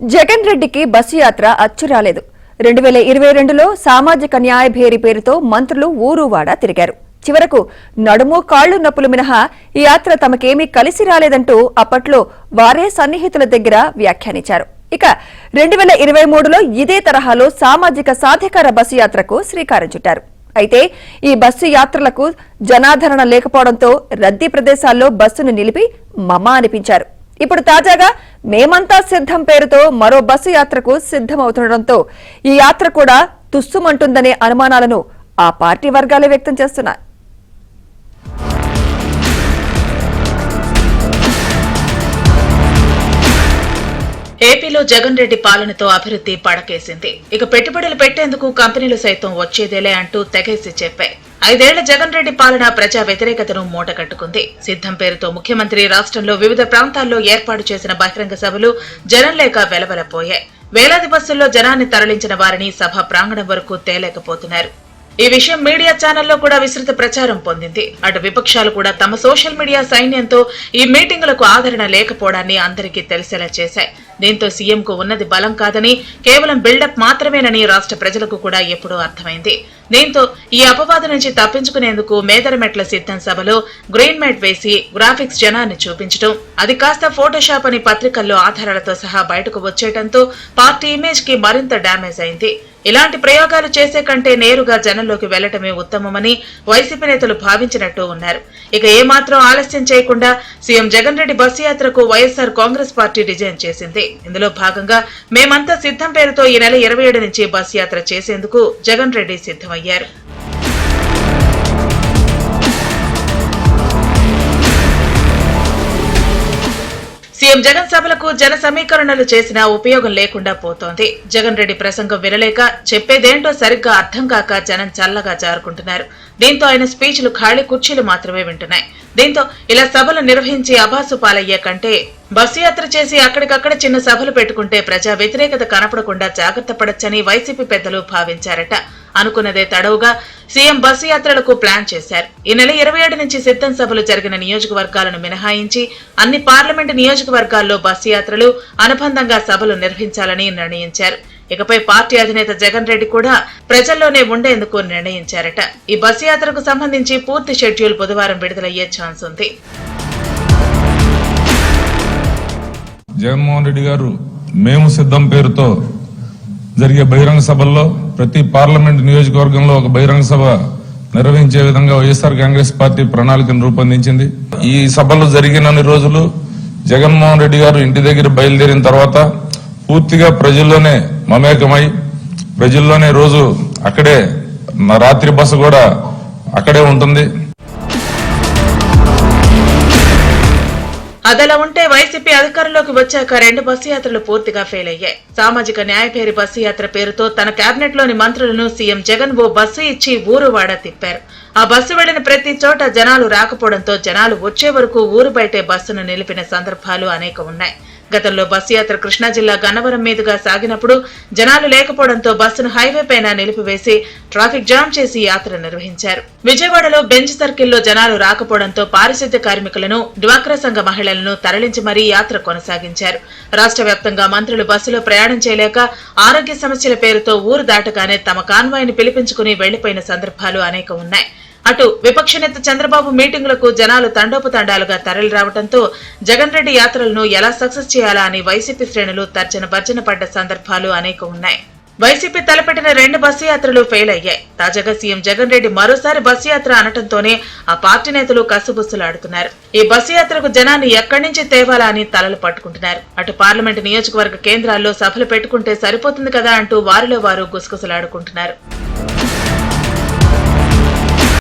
జగన్ రెడ్డికి బస్సు యాత్ర అచ్చు రాలేదు. 2022లో సామాజిక న్యాయ భేరి పేరుతో మంత్రులు ఊరువాడ తిరిగారు. చివరకు నడుము కాళ్లు నొప్పులు మినహా ఈ యాత్ర తమకేమీ కలిసి రాలేదంటూ అప్పట్లో వారే సన్నిహితుల దగ్గర వ్యాఖ్యానించారు. ఇక 2023లో ఇదే తరహాలో సామాజిక సాధికార బస్సు యాత్రకు శ్రీకారం చుట్టారు. అయితే ఈ బస్సు యాత్రలకు జనాదరణ లేకపోవడంతో రద్దీ ప్రదేశాల్లో బస్సును నిలిపి మమా అనిపించారు. ఇప్పుడు తాజాగా మేమంతా సిద్ధం పేరుతో మరో బస్సు యాత్రకు సిద్ధమవుతుండటంతో ఈ యాత్ర కూడా తుస్సుమంటుందనే అనుమానాలను ఆ పార్టీ వర్గాలే వ్యక్తం చేస్తున్నాయి. ఏపీలో జగన్ రెడ్డి పాలనతో అభివృద్ధి పడకేసింది. ఇక పెట్టుబడులు పెట్టేందుకు కంపెనీలు సైతం వచ్చేదేలే అంటూ తెగేసి చెప్పాయి. 5 ఏళ్ల జగన్ రెడ్డి పాలన ప్రజా వ్యతిరేకతను మూటకట్టుకుంది. సిద్ధం పేరుతో ముఖ్యమంత్రి రాష్ట్రంలో వివిధ ప్రాంతాల్లో ఏర్పాటు చేసిన బహిరంగ సభలు జనం లేక వెలవెలపోయాయి. వేలాది బస్సుల్లో జనాన్ని తరలించిన వారిని సభ ప్రాంగణం వరకు తేలేకపోతున్నారు. ఈ విషయం మీడియా ఛానల్లో కూడా విస్తృత ప్రచారం పొందింది. అటు విపక్షాలు కూడా తమ సోషల్ మీడియా సైన్యంతో ఈ మీటింగులకు ఆదరణ లేకపోవడాన్ని అందరికీ తెలిసేలా చేశాయి. దీంతో సీఎంకు ఉన్నది బలం కాదని, కేవలం బిల్డప్ మాత్రమేనని రాష్ట్ర ప్రజలకు కూడా ఎప్పుడూ అర్థమైంది. దీంతో ఈ అపవాదు నుంచి తప్పించుకునేందుకు మేదరమెట్ల సిద్ధం సభలో గ్రీన్ మ్యాట్ వేసి గ్రాఫిక్స్ జనాన్ని చూపించడం, అది కాస్త ఫోటోషాప్ అని పత్రికల్లో ఆధారాలతో సహా బయటకు వచ్చేయడంతో పార్టీ ఇమేజ్ కి మరింత డ్యామేజ్ అయింది. ఇలాంటి ప్రయోగాలు చేసే కంటే నేరుగా జనంలోకి వెళ్లటమే ఉత్తమమని వైసీపీ నేతలు భావించినట్టు ఉన్నారు. ఇక ఏమాత్రం ఆలస్యం చేయకుండా సీఎం జగన్ రెడ్డి బస్సు యాత్రకు వైఎస్ఆర్ కాంగ్రెస్ పార్టీ డిజైన్ చేసింది. ఇందులో భాగంగా మేమంతా సిద్ధం పేరుతో ఈ నెల 27 నుంచి బస్సు యాత్ర చేసేందుకు జగన్ రెడ్డి సిద్ధమయ్యారు. సీఎం జగన్ సభలకు జన సమీకరణలు చేసినా ఉపయోగం లేకుండా పోతోంది. జగన్ రెడ్డి ప్రసంగం వినలేక, చెప్పేదేంటో సరిగ్గా అర్థం కాక జనం చల్లగా జారుకుంటున్నారు. దీంతో ఆయన స్పీచ్లు ఖాళీ కుర్చీలు మాత్రమే వింటున్నాయి. దీంతో ఇలా సభలు నిర్వహించి అభాసు పాలయ్యే కంటే బస్సు యాత్ర చేసి అక్కడికక్కడ చిన్న సభలు పెట్టుకుంటే ప్రజా వ్యతిరేకత కనపడకుండా జాగ్రత్త పడొచ్చని వైసీపీ పెద్దలు భావించారట. అనుకున్నదే తడవుగా సీఎం బస్సు యాత్రలకు ప్లాన్ చేశారు. ఈ నెల 27 నుంచి సిద్ధం సభలు జరిగిన నియోజకవర్గాలను మినహాయించి అన్ని పార్లమెంటు నియోజకవర్గాల్లో బస్సు యాత్రలు, అనుబంధంగా సభలు నిర్వహించాలని నిర్ణయించారు. ఇకపై పార్టీ అధినేత జగన్ రెడ్డి కూడా ప్రజల్లోనే ఉండేందుకు నిర్ణయించారట. ఈ బస్సు యాత్రకు సంబంధించి పూర్తి షెడ్యూల్ బుధవారం విడుదలయ్యే ఛాన్స్ ఉంది. జగన్మోహన్ రెడ్డి గారు మేము సిద్ధం పేరుతో జరిగే బహిరంగ సభల్లో ప్రతి పార్లమెంట్ నియోజకవర్గంలో ఒక బహిరంగ సభ నిర్వహించే విధంగా వైఎస్ఆర్ కాంగ్రెస్ పార్టీ ప్రణాళికను రూపొందించింది. ఈ సభలు జరిగినన్ని రోజులు జగన్మోహన్ రెడ్డి గారు ఇంటి దగ్గర బయలుదేరిన తర్వాత పూర్తిగా ప్రజల్లోనే మమేకమై, ప్రజల్లోనే రోజు అక్కడే రాత్రి బస కూడా అక్కడే ఉంటుంది. అదలా ఉంటే వైసీపీ అధికారంలోకి వచ్చాక 2 బస్సు యాత్రలు పూర్తిగా ఫెయిల్ అయ్యాయి. సామాజిక న్యాయభేరి బస్సు యాత్ర పేరుతో తన కేబినెట్ లోని మంత్రులను సీఎం జగన్ ఓ బస్సు ఇచ్చి ఊరువాడ తిప్పారు. ఆ బస్సు వెళ్లిన ప్రతి చోట జనాలు రాకపోవడంతో జనాలు వచ్చే వరకు ఊరు బయటే బస్సును నిలిపిన సందర్భాలు అనేక ఉన్నాయి. గతంలో బస్సు యాత్ర కృష్ణా జిల్లా గన్నవరం మీదుగా సాగినప్పుడు జనాలు లేకపోవడంతో బస్సును హైవే పైన నిలిపివేసి ట్రాఫిక్ జామ్ చేసి యాత్ర నిర్వహించారు. విజయవాడలో బెంచ్ సర్కిల్లో జనాలు రాకపోవడంతో పారిశుద్ధ్య కార్మికులను, డ్వాక్రా సంఘ మహిళలను తరలించి మరీ యాత్ర కొనసాగించారు. రాష్ట్ర వ్యాప్తంగా మంత్రులు బస్సులో ప్రయాణం చేయలేక ఆరోగ్య సమస్యల పేరుతో ఊరు దాటగానే తమ కాన్వాయ్ని పిలిపించుకుని వెళ్లిపోయిన సందర్భాలు అనేక ఉన్నాయి. అటు విపక్ష నేత చంద్రబాబు మీటింగులకు జనాలు తండోపతండాలుగా తరలి రావడంతో జగన్ రెడ్డి యాత్రలను ఎలా సక్సెస్ చేయాలా అని వైసీపీ శ్రేణులు తర్జన భర్జన పడ్డ సందర్భాలు అనేక ఉన్నాయి. వైసీపీ తలపెట్టిన 2 బస్సు యాత్రలు ఫెయిల్ అయ్యాయి. తాజాగా సీఎం జగన్ రెడ్డి మరోసారి బస్సు యాత్ర అనటంతోనే ఆ పార్టీ నేతలు కసుబుస్సులాడుతున్నారు. ఈ బస్సు యాత్రకు జనాన్ని ఎక్కడి నుంచి తేవాలా అని తలలు పట్టుకుంటున్నారు. అటు పార్లమెంటు నియోజకవర్గ కేంద్రాల్లో సభలు పెట్టుకుంటే సరిపోతుంది కదా అంటూ వారిలో వారు గుసగుసలాడుకుంటున్నారు.